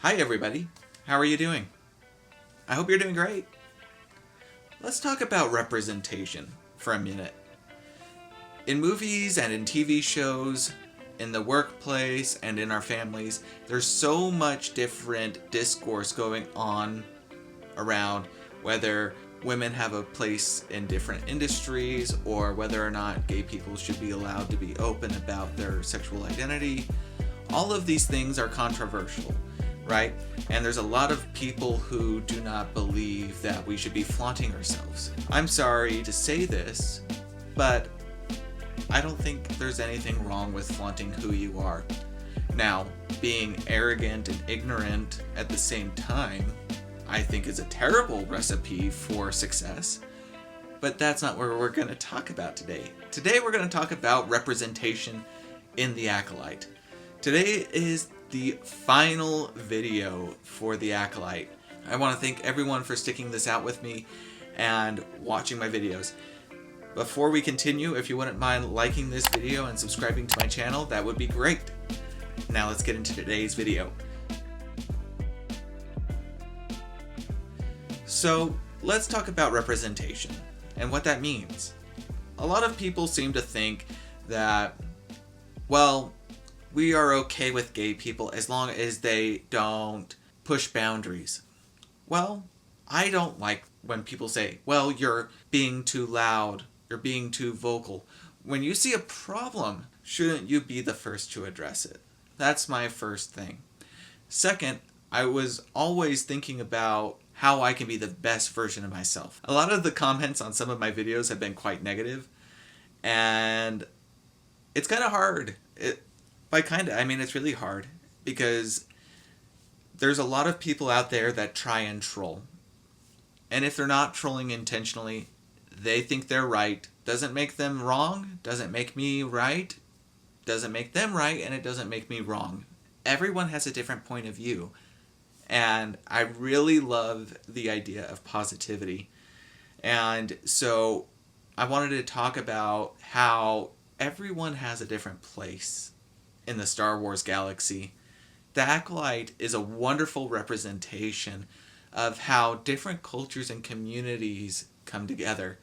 Hi everybody, how are you doing? I hope you're doing great. Let's talk about representation for a minute. In movies and in TV shows, in the workplace and in our families, there's so much different discourse going on around whether women have a place in different industries or whether or not gay people should be allowed to be open about their sexual identity. All of these things are controversial, right? And there's a lot of people who do not believe that we should be flaunting ourselves. I'm sorry to say this, but I don't think there's anything wrong with flaunting who you are. Now, being arrogant and ignorant at the same time, I think is a terrible recipe for success. But that's not what we're going to talk about today. Today we're going to talk about representation in the Acolyte. Today is the final video for the Acolyte. I want to thank everyone for sticking this out with me and watching my videos. Before we continue, if you wouldn't mind liking this video and subscribing to my channel, that would be great. Now let's get into today's video. So let's talk about representation and what that means. A lot of people seem to think that, well, we are okay with gay people as long as they don't push boundaries. Well, I don't like when people say, well, you're being too loud, you're being too vocal. When you see a problem, shouldn't you be the first to address it? That's my first thing. Second, I was always thinking about how I can be the best version of myself. A lot of the comments on some of my videos have been quite negative, and it's kind of hard. It's really hard because there's a lot of people out there that try and troll. And if they're not trolling intentionally, they think they're right. Doesn't make them wrong, doesn't make me right, doesn't make them right, and it doesn't make me wrong. Everyone has a different point of view. And I really love the idea of positivity. And so I wanted to talk about how everyone has a different place in the Star Wars galaxy. The Acolyte is a wonderful representation of how different cultures and communities come together.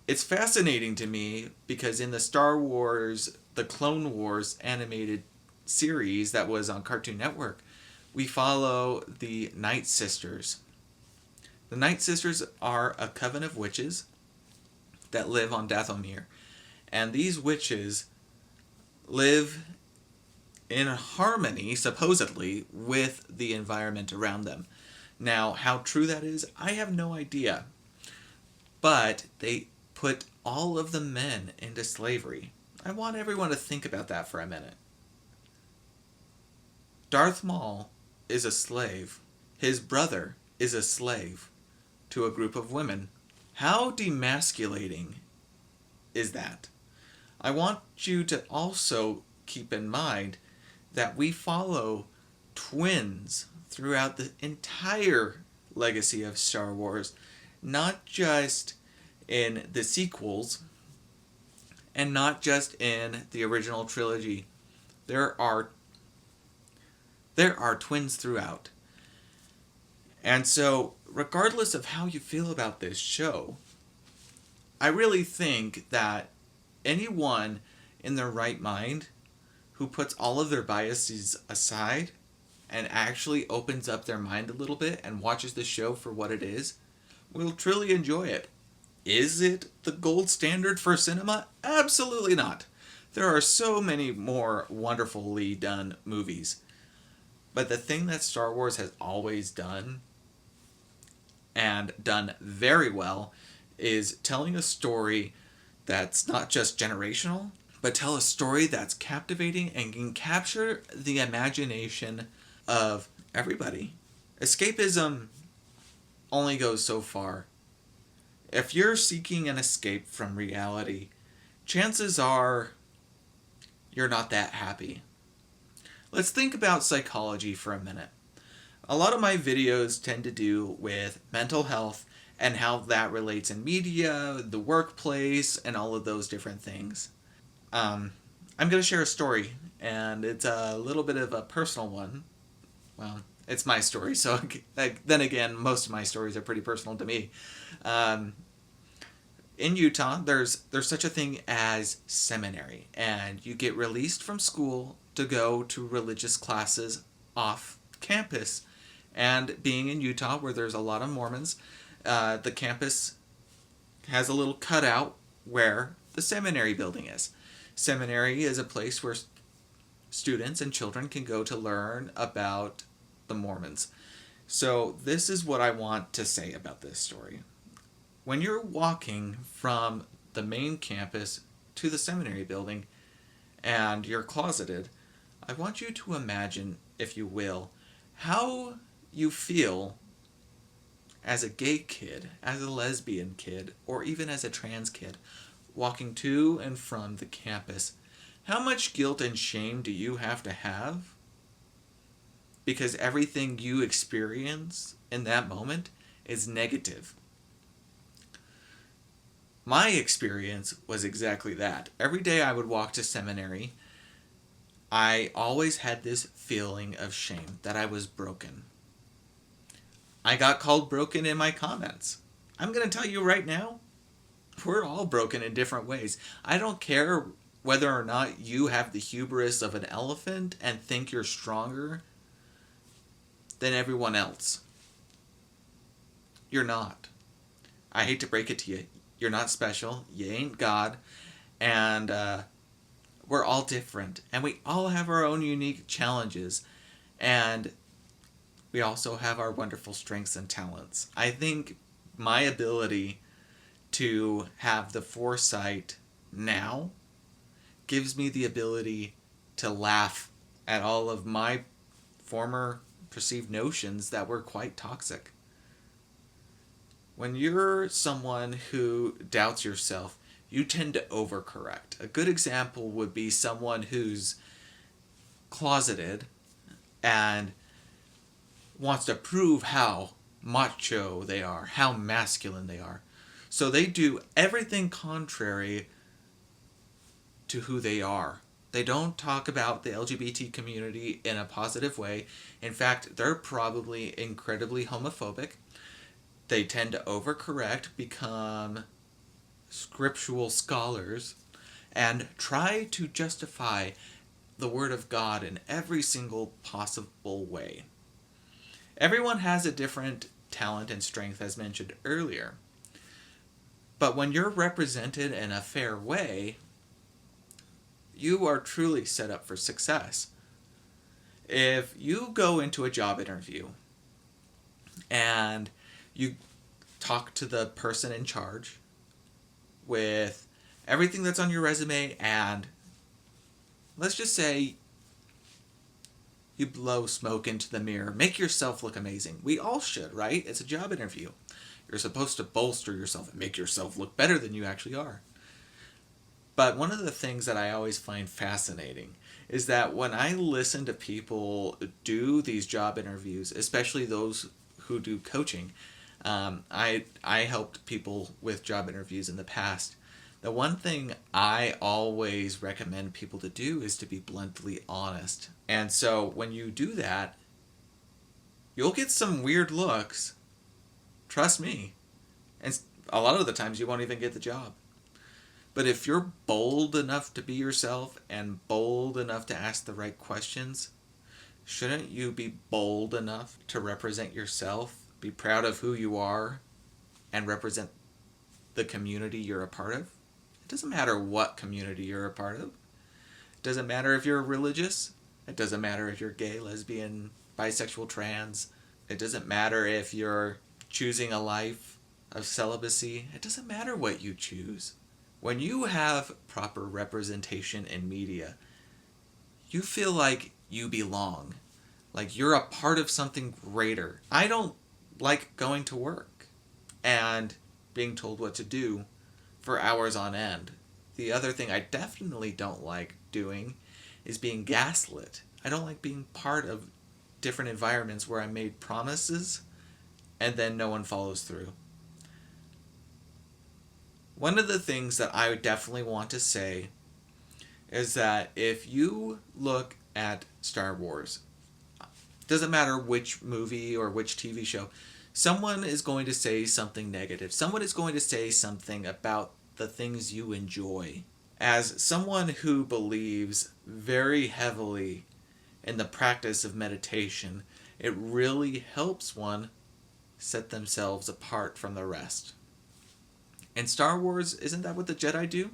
It's fascinating to me because in the Star Wars, the Clone Wars animated series that was on Cartoon Network, we follow the Night Sisters. The Night Sisters are a coven of witches that live on Dathomir. And these witches live in harmony, supposedly, with the environment around them. Now, how true that is, I have no idea. But they put all of the men into slavery. I want everyone to think about that for a minute. Darth Maul is a slave. His brother is a slave to a group of women. How demasculating is that? I want you to also keep in mind that we follow twins throughout the entire legacy of Star Wars, not just in the sequels and not just in the original trilogy. There are twins throughout. And so, regardless of how you feel about this show, I really think that anyone in their right mind who puts all of their biases aside and actually opens up their mind a little bit and watches the show for what it is will truly enjoy it. Is it the gold standard for cinema? Absolutely not. There are so many more wonderfully done movies. But the thing that Star Wars has always done, and done very well, is telling a story that's not just generational, but tell a story that's captivating and can capture the imagination of everybody. Escapism only goes so far. If you're seeking an escape from reality, chances are you're not that happy. Let's think about psychology for a minute. A lot of my videos tend to do with mental health and how that relates in media, the workplace, and all of those different things. I'm going to share a story, and it's a little bit of a personal one. Well, it's my story. So then again, most of my stories are pretty personal to me. Um, in Utah, there's such a thing as seminary, and you get released from school to go to religious classes off campus. And being in Utah, where there's a lot of Mormons, the campus has a little cutout where the seminary building is. Seminary is a place where students and children can go to learn about the Mormons. So this is what I want to say about this story. When you're walking from the main campus to the seminary building and you're closeted, I want you to imagine, if you will, how you feel as a gay kid, as a lesbian kid, or even as a trans kid, walking to and from the campus. How much guilt and shame do you have to have? Because everything you experience in that moment is negative. My experience was exactly that. Every day I would walk to seminary, I always had this feeling of shame that I was broken. I got called broken in my comments. I'm going to tell you right now, we're all broken in different ways. I don't care whether or not you have the hubris of an elephant and think you're stronger than everyone else. You're not. I hate to break it to you. You're not special. You ain't God. And we're all different. And we all have our own unique challenges. And we also have our wonderful strengths and talents. I think my ability to have the foresight now gives me the ability to laugh at all of my former perceived notions that were quite toxic. When you're someone who doubts yourself, you tend to overcorrect. A good example would be someone who's closeted and wants to prove how macho they are, how masculine they are. So they do everything contrary to who they are. They don't talk about the LGBT community in a positive way. In fact, they're probably incredibly homophobic. They tend to overcorrect, become scriptural scholars, and try to justify the Word of God in every single possible way. Everyone has a different talent and strength, as mentioned earlier. But when you're represented in a fair way, you are truly set up for success. If you go into a job interview and you talk to the person in charge with everything that's on your resume, and let's just say you blow smoke into the mirror, make yourself look amazing. We all should, right? It's a job interview. You're supposed to bolster yourself and make yourself look better than you actually are. But one of the things that I always find fascinating is that when I listen to people do these job interviews, especially those who do coaching, I helped people with job interviews in the past. The one thing I always recommend people to do is to be bluntly honest. And so when you do that, you'll get some weird looks. Trust me. And a lot of the times you won't even get the job. But if you're bold enough to be yourself and bold enough to ask the right questions, shouldn't you be bold enough to represent yourself, be proud of who you are, and represent the community you're a part of? It doesn't matter what community you're a part of. It doesn't matter if you're religious. It doesn't matter if you're gay, lesbian, bisexual, trans. It doesn't matter if you're choosing a life of celibacy. It doesn't matter what you choose. When you have proper representation in media, you feel like you belong, like you're a part of something greater. I don't like going to work and being told what to do for hours on end. The other thing I definitely don't like doing is being gaslit. I don't like being part of different environments where I'm made promises and then no one follows through. One of the things that I would definitely want to say is that if you look at Star Wars, Doesn't matter which movie or which TV show. Someone is going to say something negative. Someone is going to say something about the things you enjoy. As someone who believes very heavily in the practice of meditation, it really helps one set themselves apart from the rest. In Star Wars, isn't that what the Jedi do?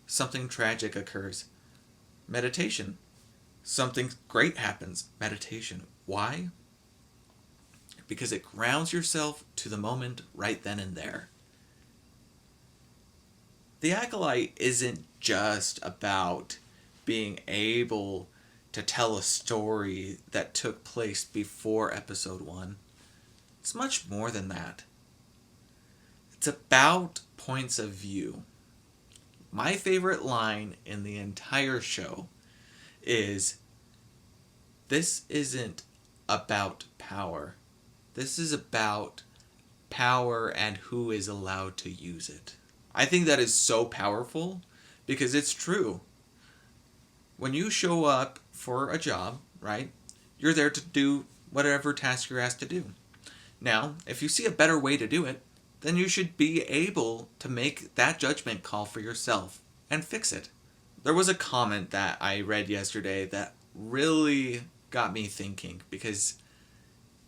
Something tragic occurs. Meditation. Something great happens. Meditation. Why? Because it grounds yourself to the moment right then and there. The Acolyte isn't just about being able to tell a story that took place before episode 1. It's much more than that. It's about points of view. My favorite line in the entire show is, this isn't about power. This is about power and who is allowed to use it. I think that is so powerful because it's true. When you show up for a job, right, you're there to do whatever task you're asked to do. Now, if you see a better way to do it, then you should be able to make that judgment call for yourself and fix it. There was a comment that I read yesterday that really got me thinking, because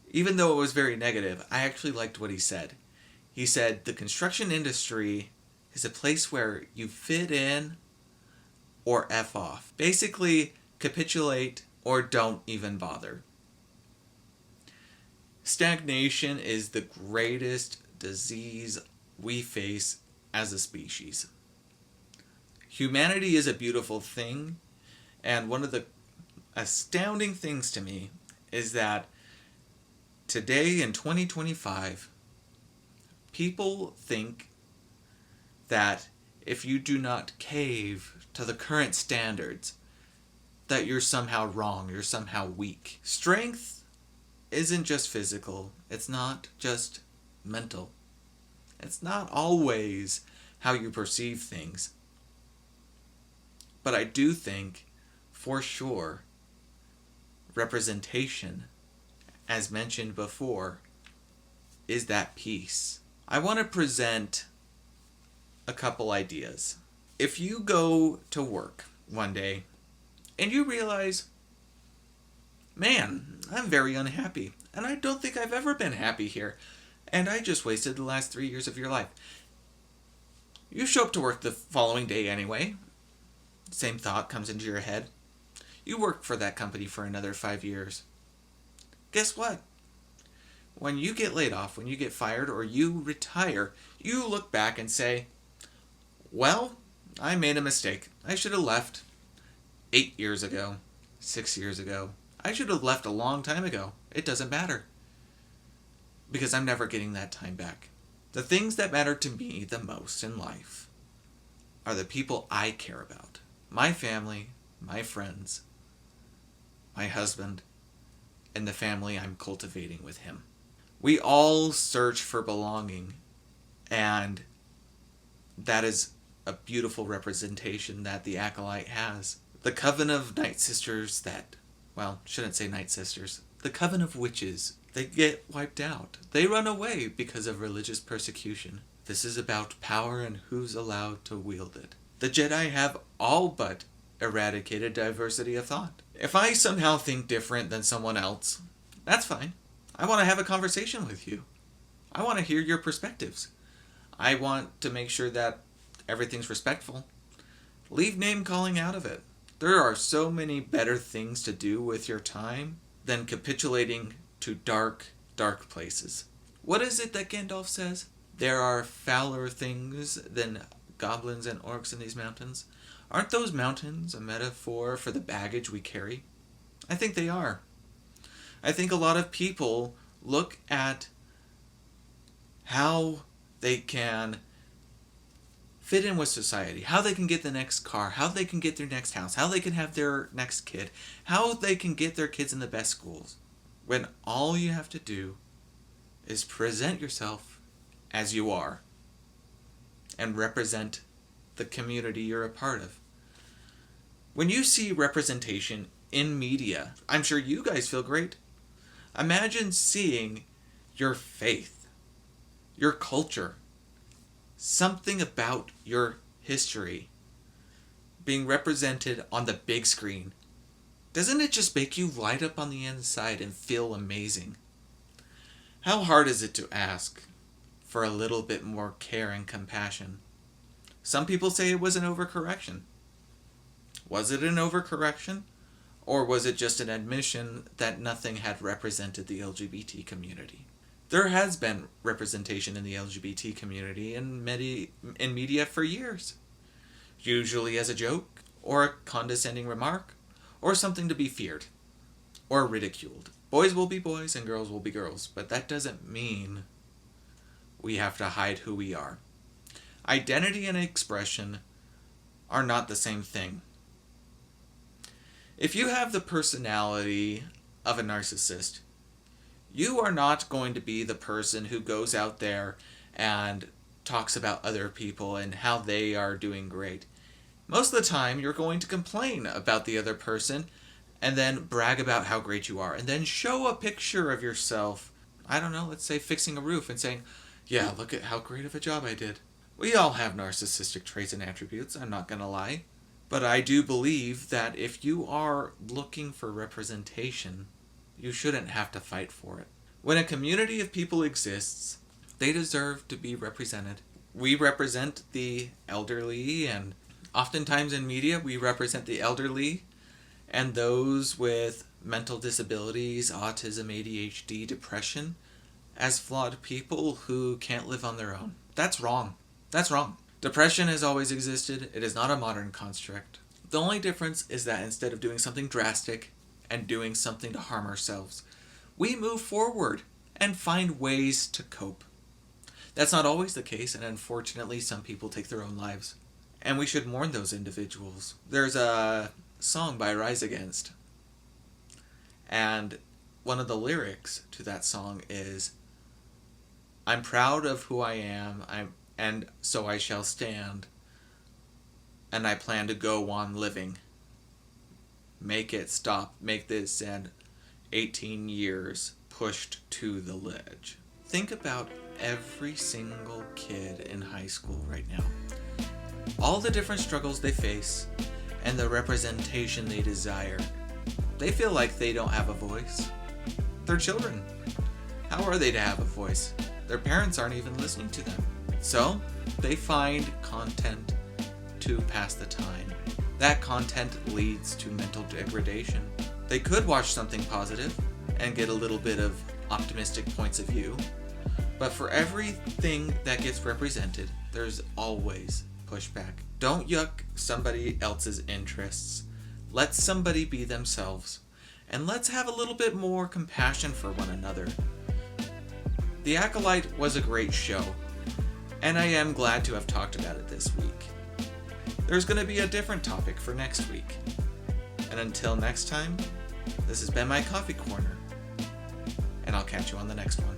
even though it was very negative, I actually liked what he said. He said, the construction industry is a place where you fit in or F off. Basically, capitulate or don't even bother. Stagnation is the greatest disease we face as a species. Humanity is a beautiful thing, and one of the astounding things to me is that today in 2025, people think that if you do not cave to the current standards, that you're somehow wrong, you're somehow weak. Strength isn't just physical, it's not just mental. It's not always how you perceive things. But I do think, for sure, representation, as mentioned before, is that piece. I want to present a couple ideas. If you go to work one day and you realize, man, I'm very unhappy, and I don't think I've ever been happy here, and I just wasted the last 3 years of your life. You show up to work the following day anyway. Same thought comes into your head. You work for that company for another 5 years. Guess what? When you get laid off, when you get fired, or you retire, you look back and say, well, I made a mistake. I should have left 8 years ago, 6 years ago. I should have left a long time ago. It doesn't matter. Because I'm never getting that time back. The things that matter to me the most in life are the people I care about. My family, my friends, my husband, and the family I'm cultivating with him. We all search for belonging, and that is a beautiful representation that the Acolyte has. The coven of Night Sisters that, well, shouldn't say Night Sisters, the coven of witches, they get wiped out. They run away because of religious persecution. This is about power and who's allowed to wield it. The Jedi have all but eradicated diversity of thought. If I somehow think different than someone else, that's fine. I want to have a conversation with you. I want to hear your perspectives. I want to make sure that everything's respectful. Leave name calling out of it. There are so many better things to do with your time than capitulating to dark, dark places. What is it that Gandalf says? There are fouler things than goblins and orcs in these mountains. Aren't those mountains a metaphor for the baggage we carry? I think they are. I think a lot of people look at how they can fit in with society, how they can get the next car, how they can get their next house, how they can have their next kid, how they can get their kids in the best schools, when all you have to do is present yourself as you are and represent the community you're a part of. When you see representation in media. I'm sure you guys feel great. Imagine seeing your faith, your culture, something about your history being represented on the big screen. Doesn't it just make you light up on the inside and feel amazing? How hard is it to ask for a little bit more care and compassion? Some people say it was an overcorrection. Was it an overcorrection? Or was it just an admission that nothing had represented the LGBT community? There has been representation in the LGBT community in media for years. Usually as a joke, or a condescending remark, or something to be feared, or ridiculed. Boys will be boys and girls will be girls, but that doesn't mean we have to hide who we are. Identity and expression are not the same thing. If you have the personality of a narcissist, you are not going to be the person who goes out there and talks about other people and how they are doing great. Most of the time, you're going to complain about the other person and then brag about how great you are, and then show a picture of yourself, I don't know, let's say fixing a roof and saying, yeah, look at how great of a job I did. We all have narcissistic traits and attributes, I'm not going to lie. But I do believe that if you are looking for representation, you shouldn't have to fight for it. When a community of people exists, they deserve to be represented. We represent the elderly, and oftentimes in media, we represent the elderly and those with mental disabilities, autism, ADHD, depression, as flawed people who can't live on their own. That's wrong. That's wrong. Depression has always existed. It is not a modern construct. The only difference is that instead of doing something drastic and doing something to harm ourselves, we move forward and find ways to cope. That's not always the case, and unfortunately some people take their own lives. And we should mourn those individuals. There's a song by Rise Against, and one of the lyrics to that song is, I'm proud of who I am, and so I shall stand, and I plan to go on living. Make it stop, make this end. 18 years pushed to the ledge. Think about every single kid in high school right now. All the different struggles they face, and the representation they desire. They feel like they don't have a voice. They're children. How are they to have a voice? Their parents aren't even listening to them. So, they find content to pass the time. That content leads to mental degradation. They could watch something positive and get a little bit of optimistic points of view, but for everything that gets represented, there's always pushback. Don't yuck somebody else's interests. Let somebody be themselves, and let's have a little bit more compassion for one another. The Acolyte was a great show, and I am glad to have talked about it this week. There's going to be a different topic for next week. And until next time, this has been my Coffee Corner, and I'll catch you on the next one.